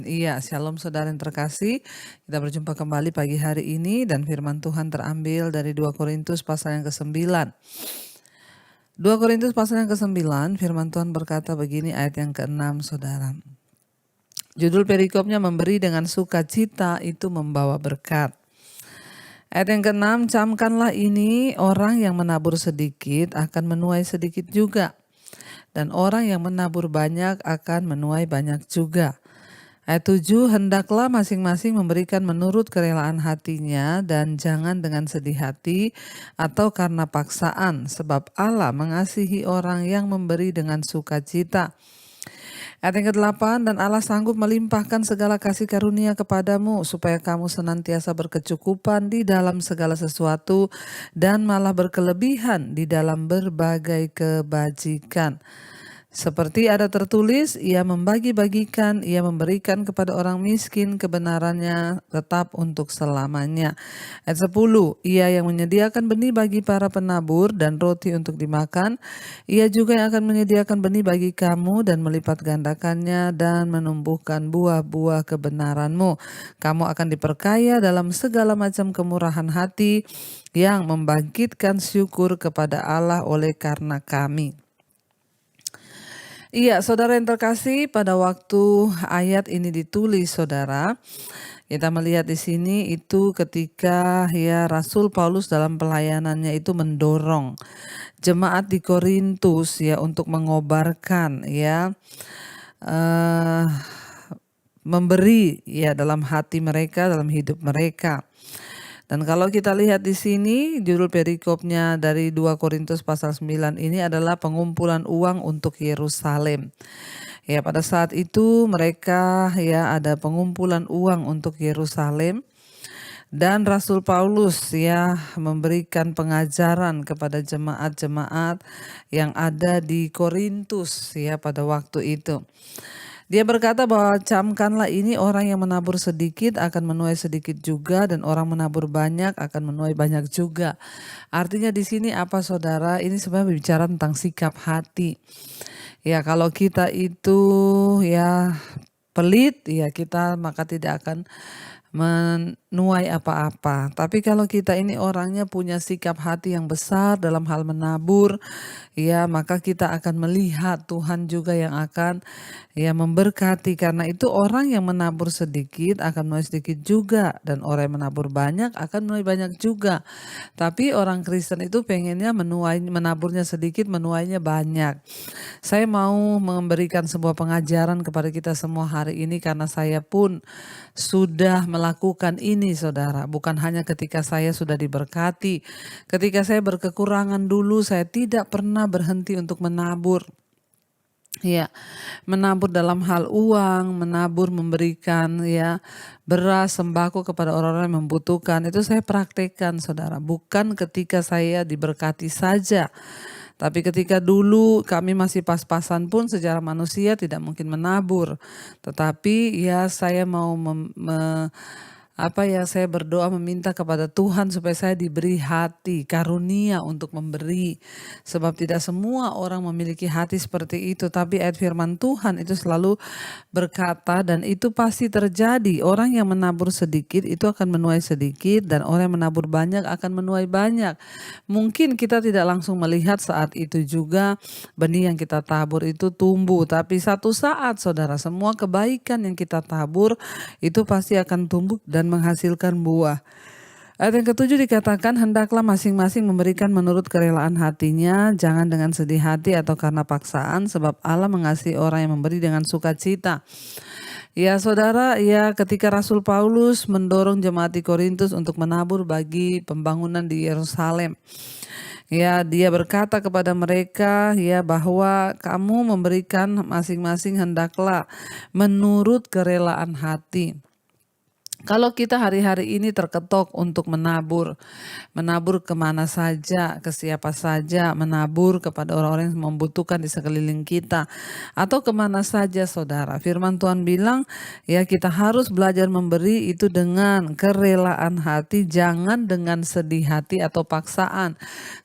Iya, shalom saudara yang terkasih. Kita berjumpa kembali pagi hari ini dan firman Tuhan terambil dari 2 Korintus pasal yang ke-9. 2 Korintus pasal yang ke-9, firman Tuhan berkata begini ayat yang ke-6 saudara. Judul perikopnya memberi dengan sukacita itu membawa berkat. Ayat yang ke-6, camkanlah ini, orang yang menabur sedikit akan menuai sedikit juga. Dan orang yang menabur banyak akan menuai banyak juga. Ayat 7, hendaklah masing-masing memberikan menurut kerelaan hatinya dan jangan dengan sedih hati atau karena paksaan, sebab Allah mengasihi orang yang memberi dengan sukacita. Ayat yang ke-8, dan Allah sanggup melimpahkan segala kasih karunia kepadamu supaya kamu senantiasa berkecukupan di dalam segala sesuatu dan malah berkelebihan di dalam berbagai kebajikan. Seperti ada tertulis, ia membagi-bagikan, ia memberikan kepada orang miskin, kebenarannya tetap untuk selamanya. Ayat 10, ia yang menyediakan benih bagi para penabur dan roti untuk dimakan, ia juga yang akan menyediakan benih bagi kamu dan melipat gandakannya dan menumbuhkan buah-buah kebenaranmu. Kamu akan diperkaya dalam segala macam kemurahan hati yang membangkitkan syukur kepada Allah oleh karena kami. Iya, saudara yang terkasih, pada waktu ayat ini ditulis, saudara, kita melihat di sini itu ketika Rasul Paulus dalam pelayanannya itu mendorong jemaat di Korintus untuk mengobarkan memberi dalam hati mereka, dalam hidup mereka. Dan kalau kita lihat di sini, judul perikopnya dari 2 Korintus pasal 9 ini adalah pengumpulan uang untuk Yerusalem. Pada saat itu mereka ada pengumpulan uang untuk Yerusalem. Dan Rasul Paulus memberikan pengajaran kepada jemaat-jemaat yang ada di Korintus pada waktu itu. Dia berkata bahwa camkanlah ini, orang yang menabur sedikit akan menuai sedikit juga dan orang menabur banyak akan menuai banyak juga. Artinya di sini apa saudara? Ini sebenarnya bicara tentang sikap hati. Kalau kita itu pelit, kita maka tidak akan menuai apa-apa. Tapi kalau kita ini orangnya punya sikap hati yang besar dalam hal menabur, maka kita akan melihat Tuhan juga yang akan memberkati. Karena itu orang yang menabur sedikit akan menuai sedikit juga, dan orang yang menabur banyak akan menuai banyak juga. Tapi orang Kristen itu pengennya menaburnya sedikit, menuainya banyak. Saya mau memberikan sebuah pengajaran kepada kita semua hari ini karena saya pun sudah melakukan ini saudara. Bukan hanya ketika saya sudah diberkati. Ketika saya berkekurangan dulu, saya tidak pernah berhenti untuk menabur. Menabur dalam hal uang, menabur memberikan beras, sembako kepada orang-orang yang membutuhkan. Itu saya praktekkan saudara. Bukan ketika saya diberkati saja. Tapi ketika dulu kami masih pas-pasan pun secara manusia tidak mungkin menabur. Tetapi saya mau saya berdoa meminta kepada Tuhan supaya saya diberi hati karunia untuk memberi. Sebab tidak semua orang memiliki hati seperti itu. Tapi ayat firman Tuhan itu selalu berkata, dan itu pasti terjadi. Orang yang menabur sedikit itu akan menuai sedikit, dan orang yang menabur banyak akan menuai banyak. Mungkin kita tidak langsung melihat saat itu juga benih yang kita tabur itu tumbuh. Tapi satu saat saudara, semua kebaikan yang kita tabur itu pasti akan tumbuh dan menghasilkan buah. Ayat yang ke-7 dikatakan, hendaklah masing-masing memberikan menurut kerelaan hatinya, jangan dengan sedih hati atau karena paksaan, sebab Allah mengasihi orang yang memberi dengan sukacita. Saudara, ketika Rasul Paulus mendorong jemaat di Korintus untuk menabur bagi pembangunan di Yerusalem. Dia berkata kepada mereka bahwa kamu memberikan masing-masing hendaklah menurut kerelaan hati. Kalau kita hari-hari ini terketok untuk menabur, menabur kemana saja, ke siapa saja, menabur kepada orang-orang yang membutuhkan di sekeliling kita, atau kemana saja saudara. Firman Tuhan bilang, ya kita harus belajar memberi itu dengan kerelaan hati, jangan dengan sedih hati atau paksaan.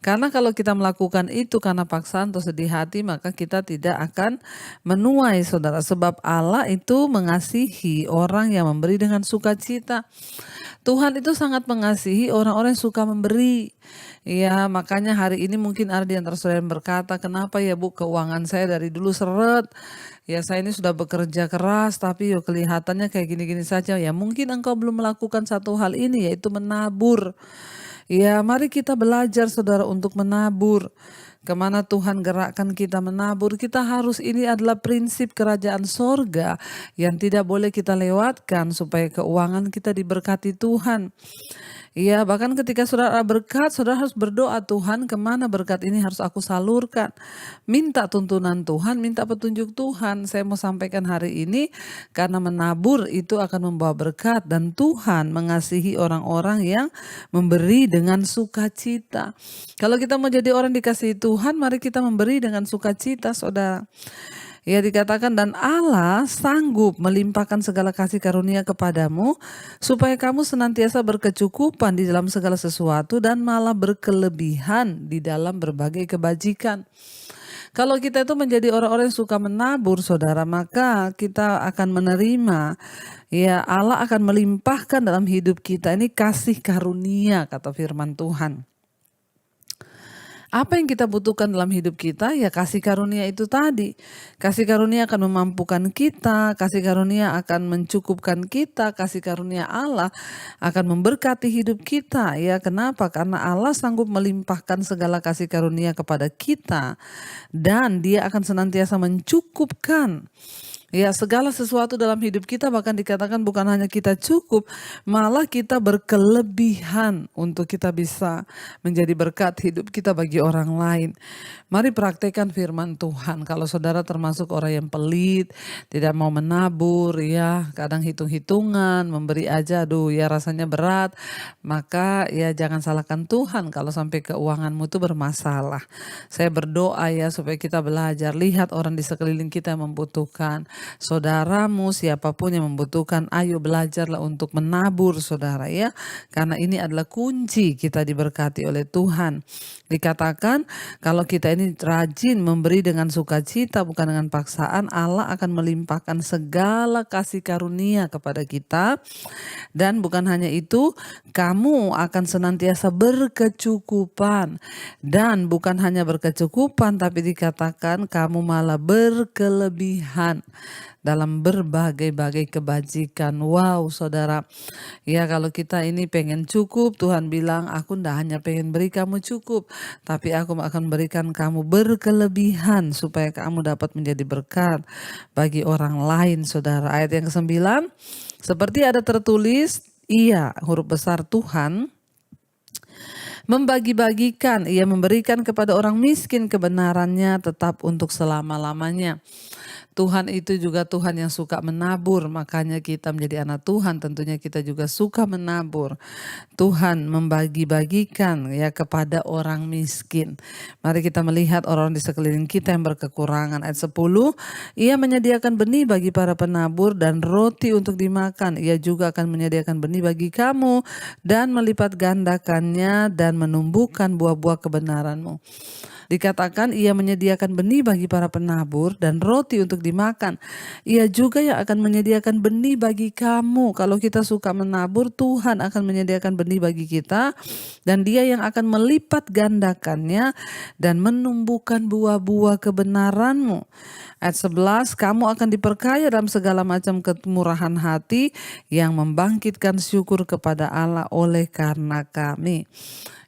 Karena kalau kita melakukan itu karena paksaan atau sedih hati, maka kita tidak akan menuai saudara. Sebab Allah itu mengasihi orang yang memberi dengan sukacita. Tuhan itu sangat mengasihi orang-orang yang suka memberi. Ya, makanya hari ini mungkin ada di antara saudara yang berkata, kenapa ya Bu keuangan saya dari dulu seret. Ya saya ini sudah bekerja keras tapi yo kelihatannya kayak gini-gini saja. Ya mungkin engkau belum melakukan satu hal ini yaitu menabur. Ya mari kita belajar saudara untuk menabur. Kemana Tuhan gerakkan kita menabur, kita harus, ini adalah prinsip kerajaan sorga yang tidak boleh kita lewatkan supaya keuangan kita diberkati Tuhan. Iya, bahkan ketika saudara berkat, saudara harus berdoa, Tuhan kemana berkat ini harus aku salurkan. Minta tuntunan Tuhan, minta petunjuk Tuhan. Saya mau sampaikan hari ini, karena menabur itu akan membawa berkat. Dan Tuhan mengasihi orang-orang yang memberi dengan sukacita. Kalau kita mau jadi orang dikasihi Tuhan, mari kita memberi dengan sukacita, saudara. Ya dikatakan, dan Allah sanggup melimpahkan segala kasih karunia kepadamu supaya kamu senantiasa berkecukupan di dalam segala sesuatu dan malah berkelebihan di dalam berbagai kebajikan. Kalau kita itu menjadi orang-orang yang suka menabur saudara, maka kita akan menerima, ya Allah akan melimpahkan dalam hidup kita. Ini kasih karunia kata firman Tuhan. Apa yang kita butuhkan dalam hidup kita? Ya kasih karunia itu tadi. Kasih karunia akan memampukan kita, kasih karunia akan mencukupkan kita, kasih karunia Allah akan memberkati hidup kita. Ya kenapa? Karena Allah sanggup melimpahkan segala kasih karunia kepada kita dan Dia akan senantiasa mencukupkan. Ya segala sesuatu dalam hidup kita, bahkan dikatakan bukan hanya kita cukup, malah kita berkelebihan untuk kita bisa menjadi berkat hidup kita bagi orang lain. Mari praktekkan firman Tuhan. Kalau saudara termasuk orang yang pelit, tidak mau menabur, ya kadang hitung-hitungan, memberi aja, aduh ya rasanya berat, maka ya jangan salahkan Tuhan kalau sampai keuanganmu itu bermasalah. Saya berdoa ya supaya kita belajar, lihat orang di sekeliling kita yang membutuhkan. Saudaramu siapapun yang membutuhkan, ayo belajarlah untuk menabur saudara ya. Karena ini adalah kunci kita diberkati oleh Tuhan. Dikatakan kalau kita ini rajin memberi dengan sukacita bukan dengan paksaan, Allah akan melimpahkan segala kasih karunia kepada kita. Dan bukan hanya itu, kamu akan senantiasa berkecukupan. Dan bukan hanya berkecukupan, tapi dikatakan kamu malah berkelebihan dalam berbagai-bagai kebajikan. Wow saudara, ya kalau kita ini pengen cukup, Tuhan bilang aku ndak hanya pengen beri kamu cukup, tapi aku akan berikan kamu berkelebihan supaya kamu dapat menjadi berkat bagi orang lain saudara. Ayat yang ke-9, seperti ada tertulis, ia huruf besar Tuhan membagi-bagikan, ia memberikan kepada orang miskin kebenarannya tetap untuk selama-lamanya. Tuhan itu juga Tuhan yang suka menabur, makanya kita menjadi anak Tuhan tentunya kita juga suka menabur. Tuhan membagi-bagikan ya kepada orang miskin. Mari kita melihat orang di sekeliling kita yang berkekurangan. Ayat 10, ia menyediakan benih bagi para penabur dan roti untuk dimakan. Ia juga akan menyediakan benih bagi kamu dan melipat gandakannya dan menumbuhkan buah-buah kebenaranmu. Dikatakan ia menyediakan benih bagi para penabur dan roti untuk dimakan. Ia juga yang akan menyediakan benih bagi kamu. Kalau kita suka menabur, Tuhan akan menyediakan benih bagi kita. Dan Dia yang akan melipat gandakannya dan menumbuhkan buah-buah kebenaranmu. Ayat 11, kamu akan diperkaya dalam segala macam kemurahan hati yang membangkitkan syukur kepada Allah oleh karena kami.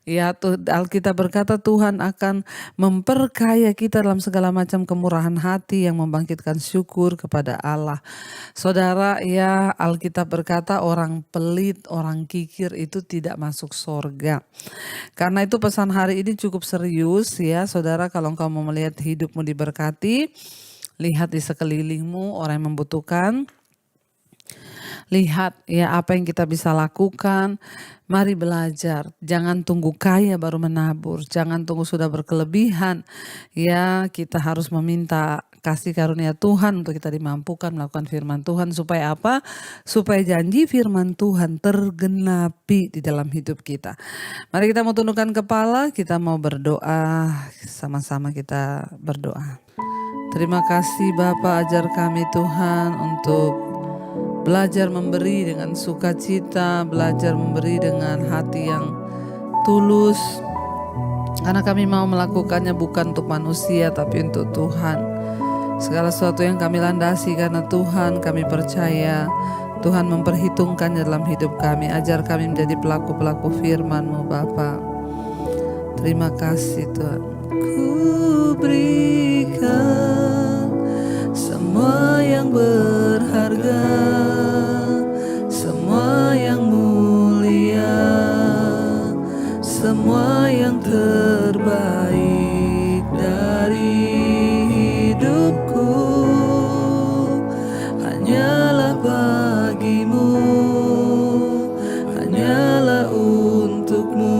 Ya, Alkitab berkata Tuhan akan memperkaya kita dalam segala macam kemurahan hati yang membangkitkan syukur kepada Allah. Saudara, ya Alkitab berkata orang pelit, orang kikir itu tidak masuk sorga. Karena itu pesan hari ini cukup serius ya saudara, kalau engkau mau melihat hidupmu diberkati, lihat di sekelilingmu orang yang membutuhkan. lihat ya apa yang kita bisa lakukan. Mari belajar, jangan tunggu kaya baru menabur, jangan tunggu sudah berkelebihan. Ya, kita harus meminta kasih karunia Tuhan untuk kita dimampukan melakukan firman Tuhan supaya apa? Supaya janji firman Tuhan tergenapi di dalam hidup kita. Mari kita mau tundukkan kepala, kita mau berdoa, sama-sama kita berdoa. Terima kasih Bapa, ajar kami Tuhan untuk belajar memberi dengan sukacita, belajar memberi dengan hati yang tulus. Karena kami mau melakukannya bukan untuk manusia tapi untuk Tuhan. Segala sesuatu yang kami landasi karena Tuhan, kami percaya Tuhan memperhitungkannya dalam hidup kami. Ajar kami menjadi pelaku-pelaku firman-Mu Bapa. Terima kasih Tuhan. Ku berikan semua yang berharga, semua yang mulia, semua yang terbaik dari hidupku hanyalah bagimu, hanyalah untukmu,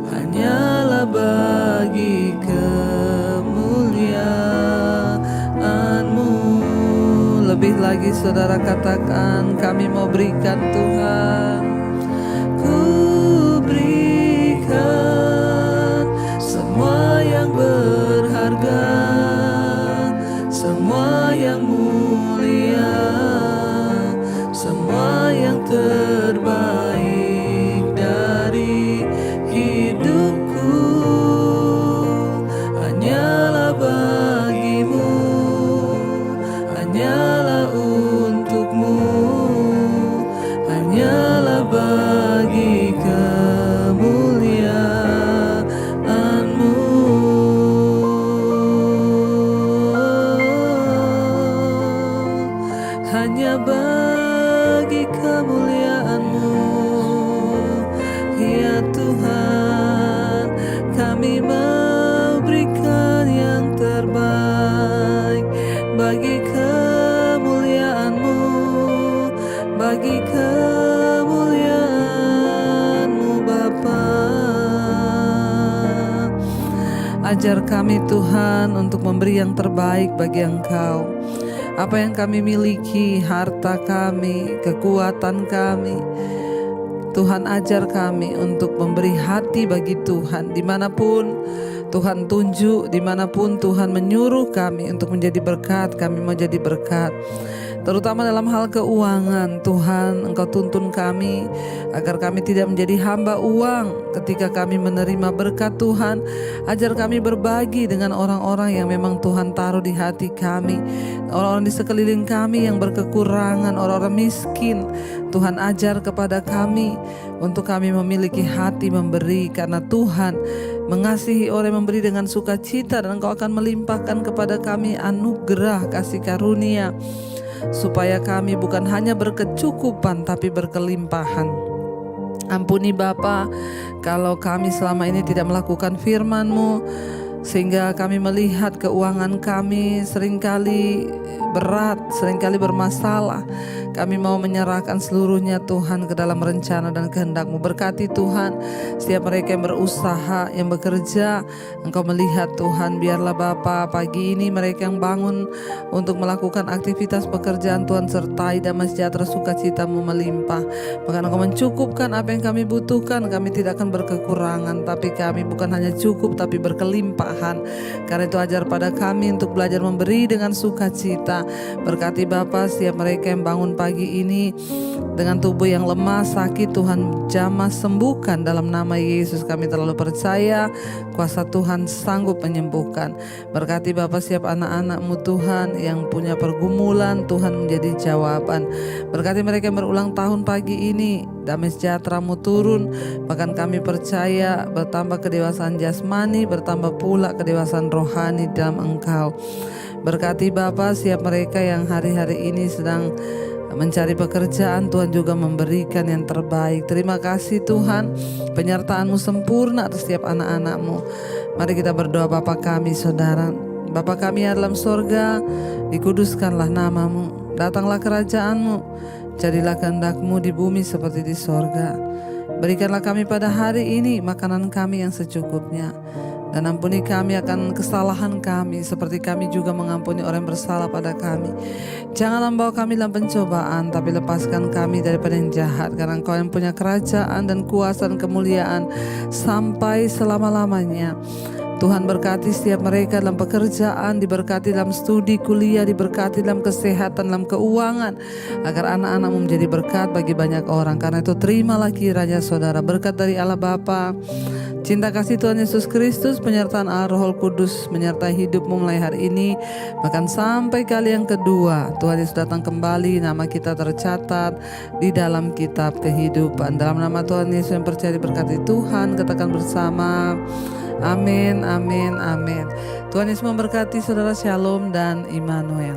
hanyalah bagi kemuliaan-Mu. Lebih lagi saudara katakan, kami mau berikan Tuhan. Ku berikan semua yang berharga, semua yang mulia, semua yang terbaik dari hidupku hanyalah bagimu, hanyalah untukmu, hanyalah bagi kemuliaan-Mu. Hanya bagi kemuliaan-Mu, ya Tuhan, kami mau berikan yang terbaik bagi kemuliaan-Mu, bagi kemuliaan-Mu Bapa. Ajar kami Tuhan untuk memberi yang terbaik bagi Engkau. Apa yang kami miliki, harta kami, kekuatan kami, Tuhan ajar kami untuk memberi hati bagi Tuhan. Dimanapun Tuhan tunjuk, dimanapun Tuhan menyuruh kami untuk menjadi berkat, kami mau jadi berkat. Terutama dalam hal keuangan, Tuhan Engkau tuntun kami agar kami tidak menjadi hamba uang. Ketika kami menerima berkat Tuhan, ajar kami berbagi dengan orang-orang yang memang Tuhan taruh di hati kami, orang-orang di sekeliling kami yang berkekurangan, orang-orang miskin. Tuhan ajar kepada kami untuk kami memiliki hati memberi, karena Tuhan mengasihi orang yang memberi dengan sukacita, dan Engkau akan melimpahkan kepada kami anugerah kasih karunia, supaya kami bukan hanya berkecukupan tapi berkelimpahan. Ampuni Bapa kalau kami selama ini tidak melakukan firman-Mu, sehingga kami melihat keuangan kami seringkali berat, seringkali bermasalah. Kami mau menyerahkan seluruhnya Tuhan ke dalam rencana dan kehendak-Mu. Berkati Tuhan setiap mereka yang berusaha, yang bekerja. Engkau melihat Tuhan, biarlah Bapa pagi ini mereka yang bangun untuk melakukan aktivitas pekerjaan, Tuhan sertai damai sejahtera sukacita-Mu melimpah. Bahkan Engkau mencukupkan apa yang kami butuhkan. Kami tidak akan berkekurangan, tapi kami bukan hanya cukup tapi berkelimpahan. Karena itu ajar pada kami untuk belajar memberi dengan sukacita. Berkati Bapa setiap mereka yang bangun pagi ini dengan tubuh yang lemah, sakit, Tuhan jamah sembuhkan dalam nama Yesus. Kami terlalu percaya kuasa Tuhan sanggup menyembuhkan. Berkati Bapa setiap anak-anak-Mu Tuhan yang punya pergumulan, Tuhan menjadi jawaban. Berkati mereka yang berulang tahun pagi ini, damai sejahtera-Mu turun. Bahkan kami percaya bertambah kedewasaan jasmani, bertambah pula kedewasaan rohani dalam Engkau. Berkati Bapa setiap mereka yang hari-hari ini sedang mencari pekerjaan, Tuhan juga memberikan yang terbaik. Terima kasih Tuhan, penyertaan-Mu sempurna atas setiap anak-anak-Mu. Mari kita berdoa. Bapa kami, Saudara, Bapa kami yang dalam sorga, dikuduskanlah nama-Mu, Datanglah kerajaan-Mu, jadilah kehendak-Mu di bumi seperti di sorga. Berikanlah kami pada hari ini makanan kami yang secukupnya, dan ampuni kami akan kesalahan kami seperti kami juga mengampuni orang yang bersalah pada kami. Janganlah membawa kami dalam pencobaan, tapi lepaskan kami daripada yang jahat, karena Engkau yang punya kerajaan dan kuasa dan kemuliaan sampai selama-lamanya. Tuhan berkati setiap mereka dalam pekerjaan, diberkati dalam studi kuliah, diberkati dalam kesehatan, dalam keuangan, agar anak-anakmu menjadi berkat bagi banyak orang. Karena itu terimalah kiranya saudara berkat dari Allah Bapa, cinta kasih Tuhan Yesus Kristus, penyertaan Allah Roh Kudus menyertai hidupmu mulai hari ini, bahkan sampai kali yang kedua Tuhan Yesus datang kembali, nama kita tercatat di dalam kitab kehidupan. Dalam nama Tuhan Yesus yang percaya diberkati Tuhan, katakan bersama, amin, amin, amin. Tuhan Yesus memberkati saudara. Shalom dan Immanuel.